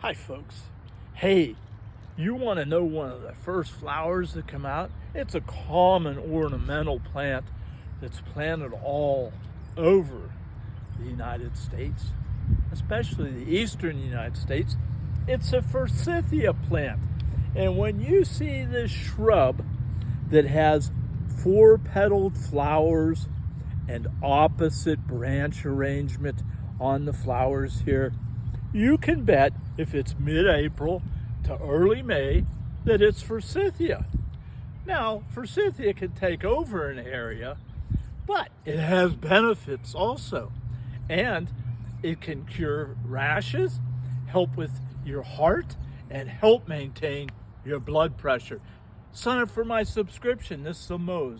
Hi folks. Hey, you want to know one of the first flowers that come out? It's a common ornamental plant that's planted all over the United States, especially the eastern United States. It's a Forsythia plant. And when you see this shrub that has four-petaled flowers and opposite branch arrangement on the flowers here, you can bet if it's mid-April to early May that it's Forsythia. Now, Forsythia can take over an area, but it has benefits also. And it can cure rashes, help with your heart, and help maintain your blood pressure. Sign up for my subscription. This is a Mose.